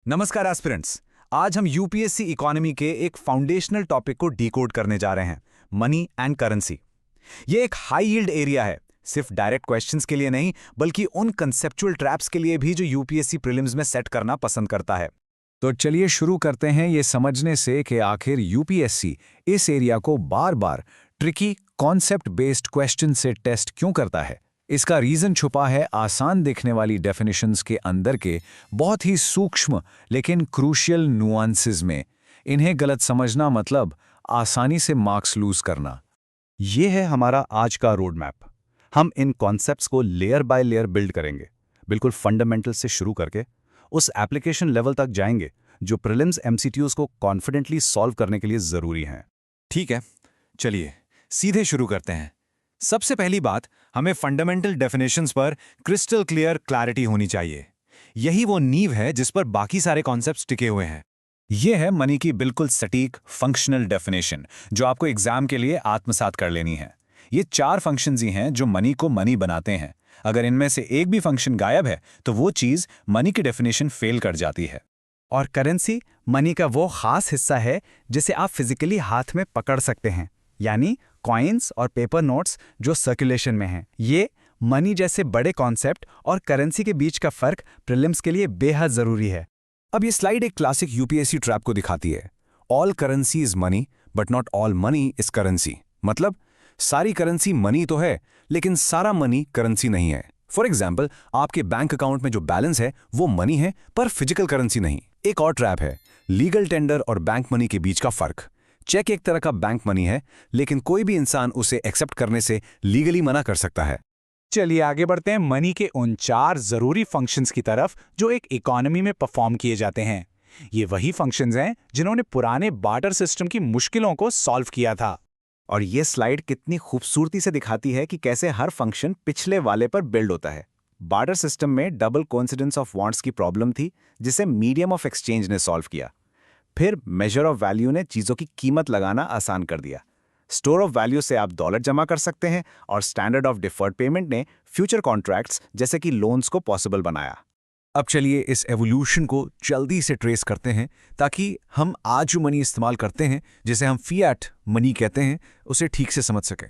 नमस्कार एस्पिरेंट्स। आज हम यूपीएससी इकोनॉमी के एक फाउंडेशनल टॉपिक को डिकोड करने जा रहे हैं, मनी एंड करेंसी। ये एक हाई यील्ड एरिया है, सिर्फ डायरेक्ट क्वेश्चंस के लिए नहीं बल्कि उन कंसेप्चुअल ट्रैप्स के लिए भी जो यूपीएससी प्रीलिम्स में सेट करना पसंद करता है। तो चलिए शुरू करते हैं ये समझने से कि आखिर यूपीएससी इस एरिया को बार बार ट्रिकी कॉन्सेप्ट बेस्ड क्वेश्चन से टेस्ट क्यों करता है। इसका रीजन छुपा है आसान दिखने वाली डेफिनेशंस के अंदर के बहुत ही सूक्ष्म लेकिन क्रूशियल नुआंसेस में। इन्हें गलत समझना मतलब आसानी से मार्क्स लूज करना। ये है हमारा आज का रोड मैप। हम इन कॉन्सेप्ट्स को लेयर बाय लेयर बिल्ड करेंगे, बिल्कुल फंडामेंटल से शुरू करके उस एप्लीकेशन लेवल तक जाएंगे जो प्रीलिम्स एमसीक्यूज को कॉन्फिडेंटली सॉल्व करने के लिए जरूरी हैं। ठीक है, चलिए सीधे शुरू करते हैं। सबसे पहली बात, हमें फंडामेंटल डेफिनेशंस पर क्रिस्टल क्लियर क्लैरिटी होनी चाहिए। यही वो नींव है जिस पर बाकी सारे कॉन्सेप्ट्स टिके हुए हैं। यह है मनी की बिल्कुल सटीक फंक्शनल डेफिनेशन जो आपको एग्जाम के लिए आत्मसात कर लेनी है। ये 4 फंक्शंस ही हैं जो मनी को मनी बनाते हैं। अगर इनमें से एक भी फंक्शन गायब है तो वो चीज मनी की डेफिनेशन फेल कर जाती है। और करेंसी मनी का वो खास हिस्सा है जिसे आप फिजिकली हाथ में पकड़ सकते हैं, यानी कॉइन्स और पेपर नोट्स जो सर्कुलेशन में हैं। ये मनी जैसे बड़े कॉन्सेप्ट और करेंसी के बीच का फर्क प्रीलिम्स के लिए बेहद जरूरी है। अब ये स्लाइड एक क्लासिक यूपीएससी ट्रैप को दिखाती है। All currency is money but not all money is currency. मतलब सारी करेंसी मनी तो है लेकिन सारा मनी करेंसी नहीं है। फॉर एग्जाम्पल, आपके बैंक अकाउंट में जो बैलेंस है वो मनी है पर फिजिकल करेंसी नहीं। एक और ट्रैप है लीगल टेंडर और बैंक मनी के बीच का फर्क। चेक एक तरह का बैंक मनी है लेकिन कोई भी इंसान उसे एक्सेप्ट करने से लीगली मना कर सकता है। चलिए आगे बढ़ते हैं मनी के उन 4 जरूरी फंक्शंस की तरफ जो एक इकोनॉमी में परफॉर्म किए जाते हैं। ये वही फंक्शंस हैं जिन्होंने पुराने बार्टर सिस्टम की मुश्किलों को सॉल्व किया था। और ये स्लाइड कितनी खूबसूरती से दिखाती है कि कैसे हर फंक्शन पिछले वाले पर बिल्ड होता है। बार्टर सिस्टम में डबल कोइंसिडेंस ऑफ वांट्स की प्रॉब्लम थी जिसे मीडियम ऑफ एक्सचेंज ने सॉल्व किया। फिर मेजर ऑफ वैल्यू ने चीज़ों की कीमत लगाना आसान कर दिया। स्टोर ऑफ वैल्यू से आप डॉलर जमा कर सकते हैं और स्टैंडर्ड ऑफ डिफर्ड पेमेंट ने फ्यूचर कॉन्ट्रैक्ट्स जैसे कि लोन्स को पॉसिबल बनाया। अब चलिए इस एवोल्यूशन को जल्दी से ट्रेस करते हैं ताकि हम आज जो मनी इस्तेमाल करते हैं, जिसे हम फिएट मनी कहते हैं, उसे ठीक से समझ सकें।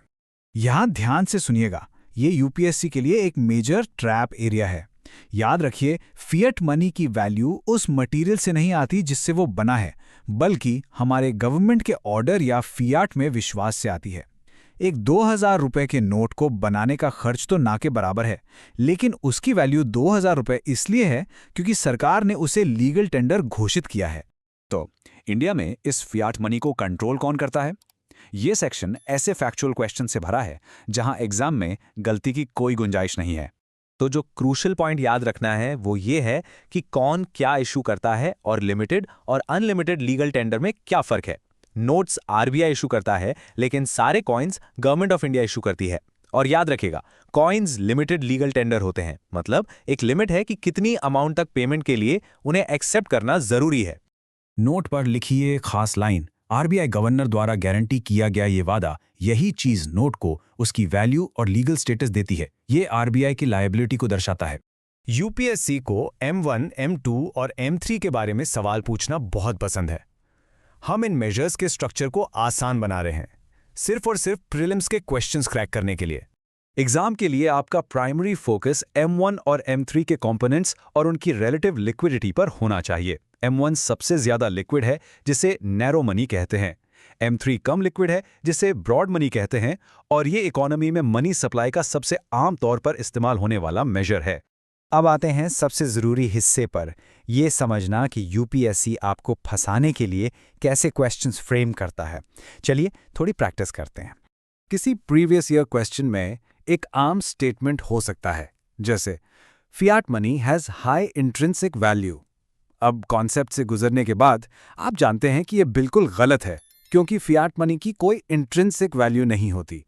यहां ध्यान से सुनिएगा, ये यूपीएससी के लिए एक मेजर ट्रैप एरिया है। याद रखिए, फिएट मनी की वैल्यू उस मटेरियल से नहीं आती जिससे वो बना है, बल्कि हमारे गवर्नमेंट के ऑर्डर या फिएट में विश्वास से आती है। एक 2000 रुपए के नोट को बनाने का खर्च तो ना के बराबर है, लेकिन उसकी वैल्यू 2000 रुपए इसलिए है क्योंकि सरकार ने उसे लीगल टेंडर घोषित किया है। तो इंडिया में इस फिएट मनी को कंट्रोल कौन करता है? ये सेक्शन ऐसे फैक्चुअल क्वेश्चन से भरा है जहां एग्जाम में गलती की कोई गुंजाइश नहीं है। तो जो क्रूशल पॉइंट याद रखना है वो ये है कि कौन क्या इशू करता है और लिमिटेड और अनलिमिटेड लीगल टेंडर में क्या फर्क है। नोट्स आरबीआई इशू करता है लेकिन सारे coins government of India issue करती है। और याद रखिएगा, कॉइन्स लिमिटेड लीगल टेंडर होते हैं, मतलब एक लिमिट है कि कितनी अमाउंट तक पेमेंट के लिए उन्हें एक्सेप्ट करना जरूरी है। नोट पर लिखिए खास लाइन, आरबीआई गवर्नर द्वारा गारंटी किया गया ये वादा, यही चीज नोट को उसकी वैल्यू और लीगल स्टेटस देती है। ये आरबीआई की लायबिलिटी को दर्शाता है। यूपीएससी को M1, M2 और M3 के बारे में सवाल पूछना बहुत पसंद है। हम इन मेजर्स के स्ट्रक्चर को आसान बना रहे हैं, सिर्फ और सिर्फ प्रीलिम्स के क्वेश्चंस क्रैक करने के लिए। एग्जाम के लिए आपका प्राइमरी फोकस M1 और M3 के कंपोनेंट्स और उनकी रिलेटिव लिक्विडिटी पर होना चाहिए। M1 सबसे ज्यादा लिक्विड है जिसे नैरो मनी कहते हैं, M3 कम लिक्विड है जिसे ब्रॉड मनी कहते हैं, और ये इकोनॉमी में मनी सप्लाई का सबसे आम तौर पर इस्तेमाल होने वाला मेजर है। अब आते हैं सबसे जरूरी हिस्से पर, ये समझना कि यूपीएससी आपको फंसाने के लिए कैसे क्वेश्चंस फ्रेम करता है। चलिए थोड़ी प्रैक्टिस करते हैं। किसी प्रीवियस ईयर क्वेश्चन में एक आम स्टेटमेंट हो सकता है, जैसे fiat money has high intrinsic value. अब कॉन्सेप्ट से गुजरने के बाद आप जानते हैं कि यह बिल्कुल गलत है, क्योंकि फिएट मनी की कोई इंट्रिंसिक वैल्यू नहीं होती।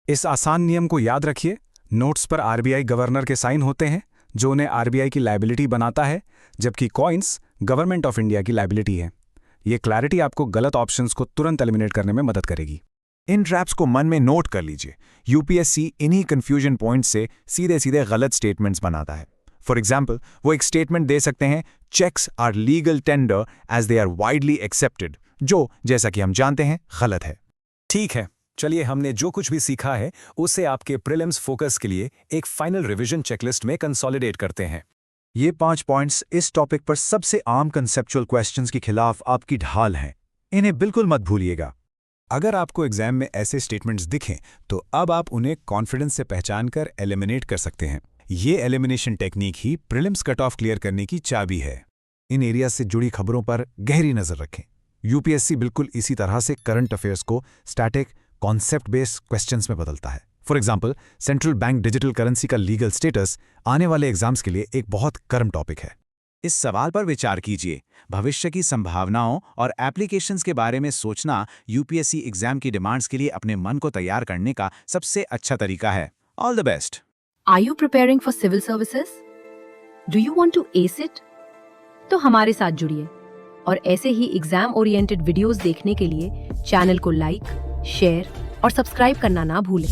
इस आसान नियम को याद रखिए। नोट्स पर आरबीआई गवर्नर के साइन होते हैं जो उन्हें आरबीआई की लायबिलिटी बनाता है, जबकि कॉइन्स गवर्नमेंट ऑफ इंडिया की लायबिलिटी है। ये क्लैरिटी आपको गलत ऑप्शंस को तुरंत एलिमिनेट करने में मदद करेगी। इन ट्रैप्स को मन में नोट कर लीजिए। यूपीएससी इन्हीं कंफ्यूजन पॉइंट से सीधे सीधे गलत स्टेटमेंट्स बनाता है। फॉर एग्जाम्पल, वो एक स्टेटमेंट दे सकते हैं checks are legal tender as they are widely accepted, जो जैसा कि हम जानते हैं गलत है। ठीक है, चलिए हमने जो कुछ भी सीखा है उसे आपके प्रीलिम्स फोकस के लिए एक फाइनल रिवीजन चेकलिस्ट में कंसोलिडेट करते हैं। ये 5 पॉइंट्स इस टॉपिक पर सबसे आम कंसेप्चुअल क्वेश्चंस के खिलाफ आपकी ढाल हैं। इन्हें बिल्कुल मत भूलिएगा। अगर आपको एग्जाम में ऐसे स्टेटमेंट्स दिखें तो अब आप उन्हें कॉन्फिडेंस से पहचान कर एलिमिनेट कर सकते हैं। ये एलिमिनेशन टेक्निक ही प्रीलिम्स कट ऑफ क्लियर करने की चाबी है। इन एरिया से जुड़ी खबरों पर गहरी नजर रखें। यूपीएससी बिल्कुल इसी तरह से करंट अफेयर्स को स्टैटिक कॉन्सेप्ट बेस्ड क्वेश्चंस में बदलता है। For example, central bank digital currency का लीगल स्टेटस आने वाले एग्जाम्स के लिए एक बहुत गर्म टॉपिक है। इस सवाल पर विचार कीजिए। भविष्य की संभावनाओं और एप्लीकेशंस के बारे में सोचना यूपीएससी एग्जाम की डिमांड्स के लिए अपने मन को तैयार करने का सबसे अच्छा तरीका है। All the best. Are you preparing for civil services? Do you want to ace it? तो हमारे साथ जुड़िए और ऐसे ही एग्जाम ओरिएंटेड वीडियोस देखने के लिए चैनल को लाइक, शेयर और सब्सक्राइब करना ना भूलें।